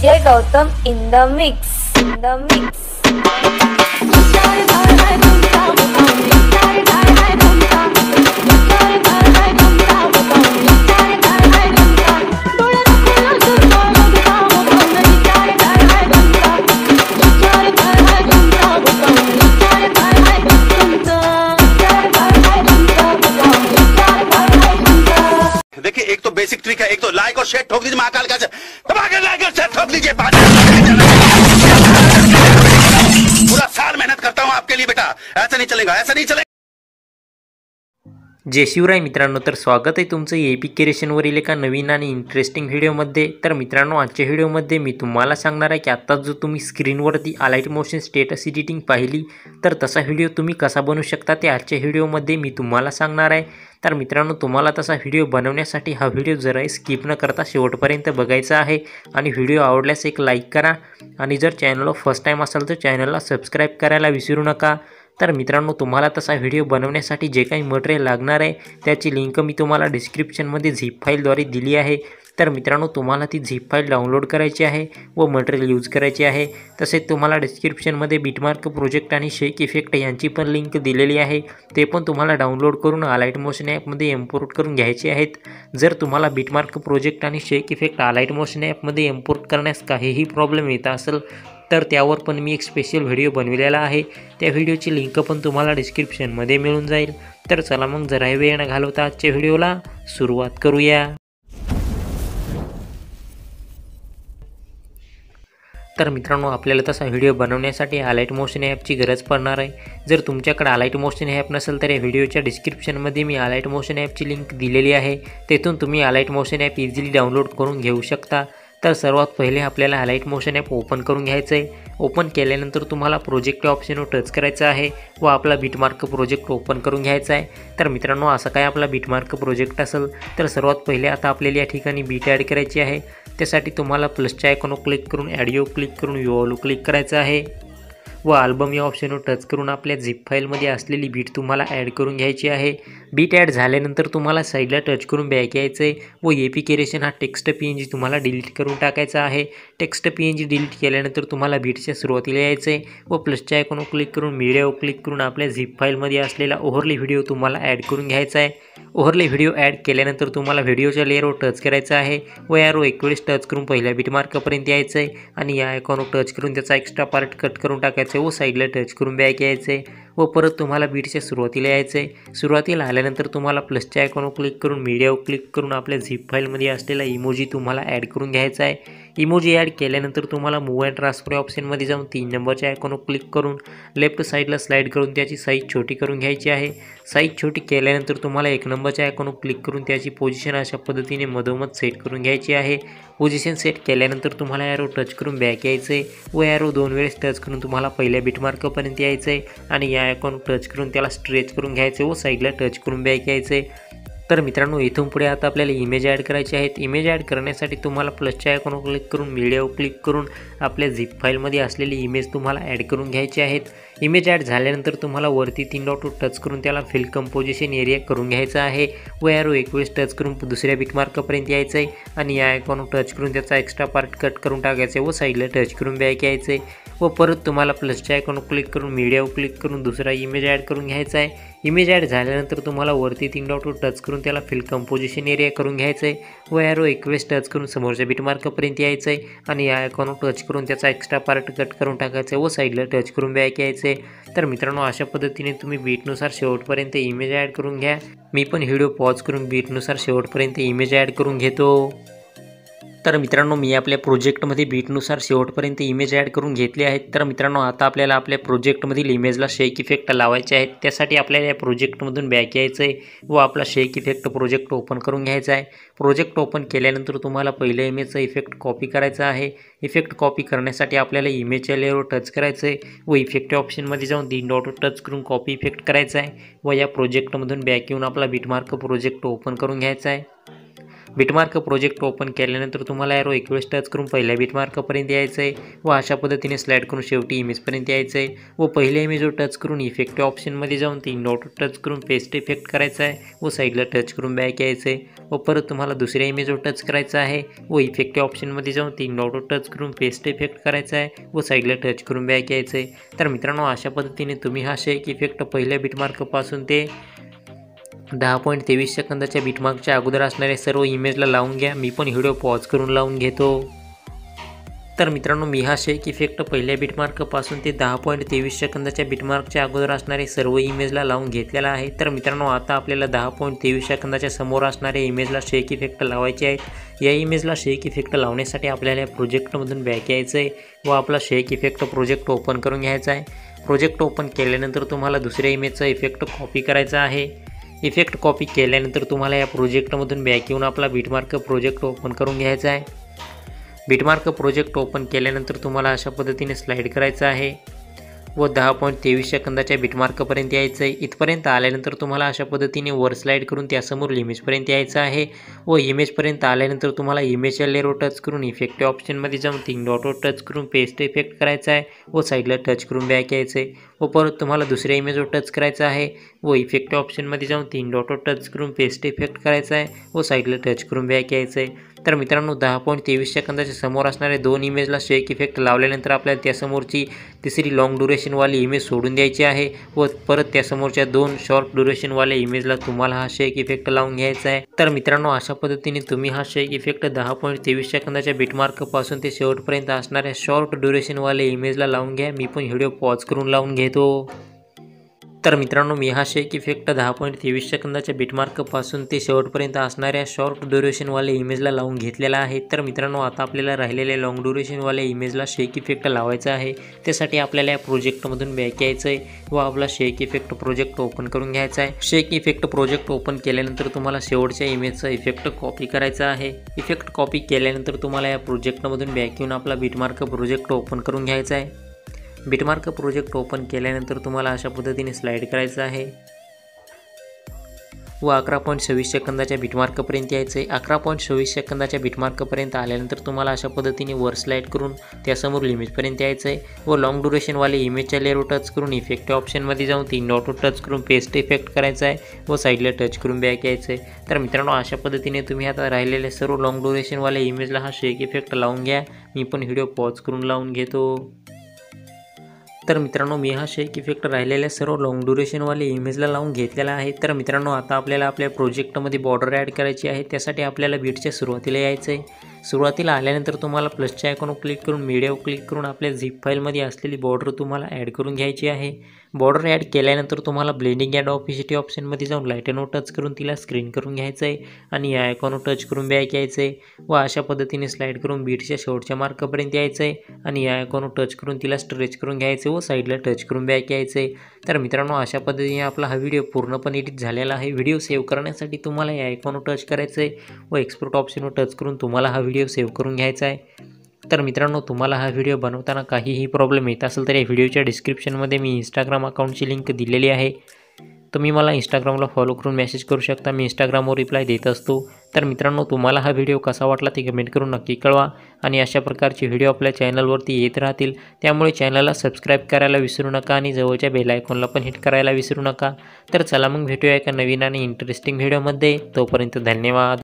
DJ Gautam in the mix. देखिए, एक तो बेसिक ट्रिक है, एक तो लाइक और शेयर ठोक दीजिए महाकाल का लाइक और शेयर ठोक दीजिए। पूरा साल मेहनत करता हूँ आपके लिए बेटा, ऐसा नहीं चलेगा, ऐसा नहीं चलेगा। जय शिवराय मित्रांनो, तर स्वागत आहे तुमचं एपी क्रिएशनवरील एका नवीन आणि इंटरेस्टिंग व्हिडिओमध्ये। तर मित्रांनो, आजच्या व्हिडिओमध्ये मी तुम्हाला सांगणार आहे की आता जो तुम्ही स्क्रीनवरती अलाइट मोशन स्टेटस एडिटिंग पाहिली, तर तसा व्हिडिओ तुम्ही कसा बनवू शकता ते आजच्या व्हिडिओमध्ये मी तुम्हाला सांगणार आहे। तर मित्रांनो, तुम्हाला तसा व्हिडिओ बनवण्यासाठी हा व्हिडिओ जरा स्किप न करता शेवटपर्यंत बघायचा आहे आणि व्हिडिओ आवडल्यास एक लाईक करा आणि जर चॅनलला फर्स्ट टाइम असाल तर चॅनलला सबस्क्राइब करायला विसरू नका। तर मित्रांनो, तुम्हाला तसा व्हिडिओ बनवण्यासाठी जे काही मटेरियल लागणार आहे त्याची लिंक मी तुम्हाला डिस्क्रिप्शनमध्ये झिप फाईलद्वारे दिली आहे। तर मित्रांनो, तुम्हाला ती झिप फाईल डाउनलोड करायची आहे व मटेरियल यूज करायचे आहे। तसेच तुम्हाला डिस्क्रिप्शनमध्ये बिटमार्क प्रोजेक्ट आणि शेक इफेक्ट यांची पण लिंक दिलेली आहे, ते पण तुम्हाला डाउनलोड करून अलाइट मोशन ॲपमध्ये इम्पोर्ट करून घ्यायचे आहेत। जर तुम्हाला बिटमार्क प्रोजेक्ट आणि शेक इफेक्ट अलाइट मोशन ॲपमध्ये इम्पोर्ट करण्यास काहीही प्रॉब्लेम येत असेल तर त्यावर पण मी एक स्पेशल व्हिडिओ बनवलेला आहे, त्या व्हिडिओची लिंक पण तुम्हाला डिस्क्रिप्शनमध्ये मिळून जाईल। तर चला मग जरा वेळ न घालवता आजच्या व्हिडिओला सुरुवात करूया। तर मित्रांनो, आपल्याला तसा व्हिडिओ बनवण्यासाठी अलाइट मोशन ॲपची गरज पडणार आहे। जर तुमच्याकडे अलाइट मोशन ॲप नसेल तर या व्हिडिओच्या डिस्क्रिप्शनमध्ये मी अलाइट मोशन ॲपची लिंक दिलेली आहे, तेथून तुम्ही अलाइट मोशन ॲप इझिली डाउनलोड करून घेऊ शकता। तर सर्वात पहिले आपल्याला अलाइट मोशन ॲप ओपन करून घ्यायचं आहे। ओपन केल्यानंतर तुम्हाला प्रोजेक्ट ऑप्शनवर टच करायचं आहे व आपला बिटमार्क प्रोजेक्ट ओपन करून घ्यायचा आहे। तर मित्रांनो, असं काय आपला बिटमार्क प्रोजेक्ट असेल तर सर्वात पहिले आता आपल्याला या ठिकाणी बीट ॲड करायची आहे। त्यासाठी तुम्हाला प्लसच्या आयकॉनवर क्लिक करून ॲडिओ क्लिक करून व्ह्यूअल क्लिक करायचं आहे व अल्बम या ऑप्शनवर टच करून आपल्या झिप फाईलमध्ये असलेली बीट तुम्हाला ॲड करून घ्यायची आहे। बीट ॲड झाल्यानंतर तुम्हाला साईडला टच करून बॅक यायचं आहे व एपी क्रिएशन हा टेक्स्ट PNG तुम्हाला डिलीट करून टाकायचा आहे। टेक्स्ट PNG डिलीट केल्यानंतर तुम्हाला बीटच्या सुरुवातीला यायचं आहे व प्लसच्या आयकॉनवर क्लिक करून मीडियावर क्लिक करून आपल्या झिप फाईलमध्ये असलेला ओव्हरले व्हिडिओ तुम्हाला ॲड करून घ्यायचा आहे। ओव्हरले व्हिडिओ ॲड केल्यानंतर तुम्हाला व्हिडिओच्या लेअरवर टच करायचं आहे व यावर 1 वेळेस टच करून पहिल्या बीटमार्कपर्यंत यायचं आहे आणि या आयकॉनवर टच करून त्याचा एक्स्ट्रा पार्ट कट करून टाकायचं आहे व साईडला टच करून बॅक यायचं आहे व परत तुम्हाला बीटच्या सुरुवातीला यायचं आहे। सुरुवातीला आल्यानंतर तुम्हाला प्लसच्या आयकॉनवर क्लिक करून मीडियावर क्लिक करून आपल्या झिप फाईलमध्ये असलेला इमोजी तुम्हाला ॲड करून घ्यायचा आहे। इमोजी ॲड केल्यानंतर तुम्हाला मूव्ह अँड ट्रान्सफर ऑप्शनमध्ये जाऊन 3 नंबरच्या आयकॉनवर क्लिक करून लेफ्ट साईडला स्लाईड करून त्याची साईज छोटी करून घ्यायची आहे। साईज छोटी केल्यानंतर तुम्हाला 1 नंबरच्या आयकॉनवर क्लिक करून त्याची पोझिशन अशा पद्धतीने मधोमध सेट करून घ्यायची आहे। पोझिशन सेट केल्यानंतर तुम्हाला ॲरो टच करून बॅक यायचं आहे व ॲरो 2 वेळेस टच करून तुम्हाला पहिल्या बीटमार्कपर्यंत यायचं आहे आणि या आयकॉनवर टच करून त्याला स्ट्रेच करून घ्यायचं व साईडला टच करून बॅक यायचं आहे। तर मित्रांनो, इथून पुढे आता आपल्याला इमेज ॲड करायची आहेत। इमेज ॲड करण्यासाठी तुम्हाला प्लसच्या आयकॉनवर क्लिक करून मीडियावर क्लिक करून आपल्या झिप फाईलमध्ये असलेली इमेज तुम्हाला ॲड करून घ्यायची आहेत। इमेज ॲड झाल्यानंतर तुम्हाला वरती 3 डॉटवर टच करून त्याला फिल कंपोजिशन एरिया करून घ्यायचा आहे व ॲरो 1 वेळेस टच करून दुसऱ्या बीटमार्कपर्यंत यायचं आहे आणि या आयकॉनवर टच करून त्याचा एक्स्ट्रा पार्ट कट करून टाकायचं आहे व साईडला टच करून बॅक यायचं आहे व परत तुम्हाला प्लसच्या आयकॉनवर क्लिक करून मीडियावर क्लिक करून दुसरा इमेज ॲड करून घ्यायचा आहे। इमेज ॲड झाल्यानंतर तुम्हाला वरती 3 डॉटवर टच करून त्याला फिल कंपोजिशन एरिया करून घ्यायचं आहे व ॲरो 1 वेळेस टच करून समोरच्या बीटमार्कपर्यंत यायचं आहे आणि या आयकॉनवर टच करून त्याचा एक्स्ट्रा पार्ट कट करून टाकायचं आहे व साईडला टच करून बॅक यायचं आहे। तर मित्रांनो, अशा पद्धतीने तुम्ही बीटनुसार शेवटपर्यंत इमेज ॲड करून घ्या। मी पण व्हिडिओ पॉज करून बीटनुसार शेवटपर्यंत इमेज ॲड करून घेतो। तर मित्रांनो, मी आपल्या प्रोजेक्टमध्ये बीटनुसार शेवटपर्यंत इमेज ॲड करून घेतले आहेत। तर मित्रांनो, आता आपल्याला आपल्या प्रोजेक्टमधील इमेजला शेक इफेक्ट लावायचे आहेत। त्यासाठी आपल्याला या प्रोजेक्टमधून बॅक यायचं आहे व आपला शेक इफेक्ट प्रोजेक्ट ओपन करून घ्यायचा आहे। प्रोजेक्ट ओपन केल्यानंतर तुम्हाला पहिल्या इमेजचा इफेक्ट कॉपी करायचा आहे। इफेक्ट कॉपी करण्यासाठी आपल्याला इमेजच्या लेअरवर टच करायचं आहे व इफेक्ट ऑप्शनमध्ये जाऊन 3 डॉटवर टच करून कॉपी इफेक्ट करायचा आहे व या प्रोजेक्टमधून बॅक येऊन आपला बीटमार्क प्रोजेक्ट ओपन करून घ्यायचा आहे। बिटमार्क प्रोजेक्ट ओपन केल्यानंतर तुम्हाला ॲरो 21 टच करून पहिल्या बिटमार्कपर्यंत यायचं आहे व अशा पद्धतीने स्लाईड करून शेवटी इमेजपर्यंत यायचं आहे व पहिल्या इमेजवर टच करून इफेक्ट ऑप्शनमध्ये जाऊन 3 डॉट टच करून पेस्ट इफेक्ट करायचा आहे व साईडला टच करून बॅक यायचं आहे व परत तुम्हाला दुसऱ्या इमेजवर टच करायचं आहे व इफेक्ट ऑप्शनमध्ये जाऊन 3 डॉट टच करून पेस्ट इफेक्ट करायचा आहे व साईडला टच करून बॅक यायचं आहे। तर मित्रांनो अशा पद्धतीने तुम्ही हा शेक इफेक्ट पहिल्या बिटमार्कपासून ते 10.23 सेकंदाच्या बिटमार्कच्या अगोदर असणाऱ्या सर्व इमेजला लावून घ्या। मी पण व्हिडिओ पॉज करून लावून घेतो। तर मित्रांनो मी हा शेक इफेक्ट पहिल्या बिटमार्कपासून ते 10.23 सेकंदाच्या बिटमार्कच्या अगोदर असणारे सर्व इमेजला लावून घेतलेला आहे। तर मित्रांनो आता आपल्याला 10.23 सेकंदाच्या समोर असणाऱ्या इमेजला शेक इफेक्ट लावायचे आहेत। या इमेजला शेक इफेक्ट लावण्यासाठी आपल्याला प्रोजेक्टमधून बॅक यायचं आहे व आपला शेक इफेक्ट प्रोजेक्ट ओपन करून घ्यायचा आहे। प्रोजेक्ट ओपन केल्यानंतर तुम्हाला दुसऱ्या इमेजचा इफेक्ट कॉपी करायचा आहे। इफेक्ट कॉपी केल्यानंतर तुम्हाला या प्रोजेक्टमधून बॅक येऊन आपला बिटमार्क प्रोजेक्ट ओपन करून घ्यायचा आहे। बिटमार्क प्रोजेक्ट ओपन केल्यानंतर तुम्हाला अशा पद्धतीने स्लाईड करायचं आहे व 10.23 सेकंदाच्या बिटमार्कपर्यंत यायचं आहे। इथपर्यंत आल्यानंतर तुम्हाला अशा पद्धतीने वर स्लाईड करून त्यासमोर इमेजपर्यंत यायचं आहे व इमेजपर्यंत आल्यानंतर तुम्हाला इमेजच्या लेअरवर टच करून इफेक्ट ऑप्शनमध्ये जाऊन 3 डॉटवर टच करून पेस्ट इफेक्ट करायचा आहे व साईडला टच करून बॅक यायचं आहे व परत तुम्हाला दुसऱ्या इमेजवर टच करायचं आहे व इफेक्ट ऑप्शनमध्ये जाऊन 3 डॉटवर टच करून पेस्ट इफेक्ट करायचा आहे व साईडला टच करून बॅक यायचं आहे। तर मित्रांनो 10.23 सेकंदाच्या समोर असणारे 2 इमेजला शेक इफेक्ट लावल्यानंतर आपल्याला त्यासमोरची तिसरी लॉंग ड्युरेशनवाली इमेज सोडून द्यायची आहे व परत त्यासमोरच्या 2 शॉर्ट ड्युरेशनवाल्या इमेजला तुम्हाला हा शेक इफेक्ट लावून घ्यायचा आहे। तर मित्रांनो अशा पद्धतीने तुम्ही हा शेक इफेक्ट 10.23 सेकंदाच्या बिटमार्कपासून ते शेवटपर्यंत असणाऱ्या शॉर्ट ड्युरेशनवाल्या इमेजला लावून घ्या। मी पण व्हिडिओ पॉज करून लावून घेतो। तर मित्रांनो मी हा शेक इफेक्ट 10.23 सेकंदाच्या बिटमार्कपासून ते शेवटपर्यंत असणाऱ्या शॉर्ट ड्युरेशनवाल्या इमेजला लावून घेतलेला आहे। तर मित्रांनो आता आपल्याला राहिलेल्या लॉंग ड्युरेशनवाल्या इमेजला शेक इफेक्ट लावायचा आहे। त्यासाठी आपल्याला या प्रोजेक्टमधून बॅक यायचं आहे व आपला शेक इफेक्ट प्रोजेक्ट ओपन करून घ्यायचा आहे। शेक इफेक्ट प्रोजेक्ट ओपन केल्यानंतर तुम्हाला शेवटच्या इमेजचा इफेक्ट कॉपी करायचा आहे। इफेक्ट कॉपी केल्यानंतर तुम्हाला या प्रोजेक्टमधून बॅक येऊन आपला बिटमार्क प्रोजेक्ट ओपन करून घ्यायचा आहे। बिटमार्क प्रोजेक्ट ओपन केल्यानंतर तुम्हाला अशा पद्धतीने स्लाईड करायचं आहे व 11.26 सेकंदाच्या बिटमार्कपर्यंत यायचं आहे। 11.26 सेकंदाच्या बिटमार्कपर्यंत आल्यानंतर तुम्हाला अशा पद्धतीने वर स्लाईड करून त्यासमोर इमेजपर्यंत यायचं आहे व लॉंग ड्युरेशनवाले इमेजच्या लेअरवर टच करून इफेक्ट ऑप्शनमध्ये जाऊन 3 डॉटवर टच करून पेस्ट इफेक्ट करायचा आहे व साईडला टच करून बॅक यायचं आहे। तर मित्रांनो अशा पद्धतीने तुम्ही आता राहिलेल्या सर्व लॉंग ड्युरेशनवाल्या इमेजला हा शेक इफेक्ट लावून घ्या। मी पण व्हिडिओ पॉज करून लावून घेतो। तर मित्रांनो मी हा शेक इफेक्ट राहिलेल्या सर्व लॉंग ड्युरेशनवाले इमेजला लावून घेतलेला आहे। तर मित्रांनो आता आपल्याला आपल्या प्रोजेक्टमध्ये बॉर्डर ॲड करायची आहे। त्यासाठी आपल्याला बीटच्या सुरुवातीला यायचं आहे। सुरुवातीला आल्यानंतर तुम्हाला प्लसच्या आयकॉनवर क्लिक करून मीडियावर क्लिक करून आपल्या झिप फाईलमध्ये असलेली बॉर्डर तुम्हाला ॲड करून घ्यायची आहे। बॉर्डर ॲड केल्यानंतर तुम्हाला ब्लेंडिंग अँड ऑपेसिटी ऑप्शनमध्ये जाऊन लाईटनवर टच करून तिला स्क्रीन करून घ्यायचं आहे आणि या आयकॉनवर टच करून बॅक यायचं आहे व अशा पद्धतीने स्लाईड करून बीटच्या शेवटच्या मार्कापर्यंत यायचं आहे आणि या आयकॉनवर टच करून तिला स्ट्रेच करून घ्यायचं व साईडला टच करून बॅक यायचं आहे। तर मित्रांनो अशा पद्धतीने आपला हा व्हिडिओ पूर्णपणे एडिट झालेला आहे। व्हिडिओ सेव्ह करण्यासाठी तुम्हाला या आयकॉनवर टच करायचं आहे व एक्सपोर्ट ऑप्शनवर टच करून तुम्हाला हा व्हिडिओ सेव्ह करून घ्यायचा आहे। तर मित्रांनो तुम्हाला हा व्हिडिओ बनवताना काहीही प्रॉब्लेम येत असेल तर या व्हिडिओच्या डिस्क्रिप्शनमध्ये मी इंस्टाग्राम अकाउंटची लिंक दिलेली आहे। तुम्ही मला इंस्टाग्रामला फॉलो करून मेसेज करू शकता। मी इंस्टाग्रामवर रिप्लाय देत असतो। तर मित्रांनो तुम्हाला हा व्हिडिओ कसा वाटला ते कमेंट करून नक्की कळवा आणि अशा प्रकारचे व्हिडिओ आपल्या चॅनलवरती येत राहतील। त्यामुळे चॅनलला सबस्क्राईब करायला विसरू नका आणि जवळच्या बेल आयकॉनला पण हिट करायला विसरू नका। तर चला मग भेटूया एका नवीन आणि इंटरेस्टिंग व्हिडिओमध्ये। तोपर्यंत धन्यवाद।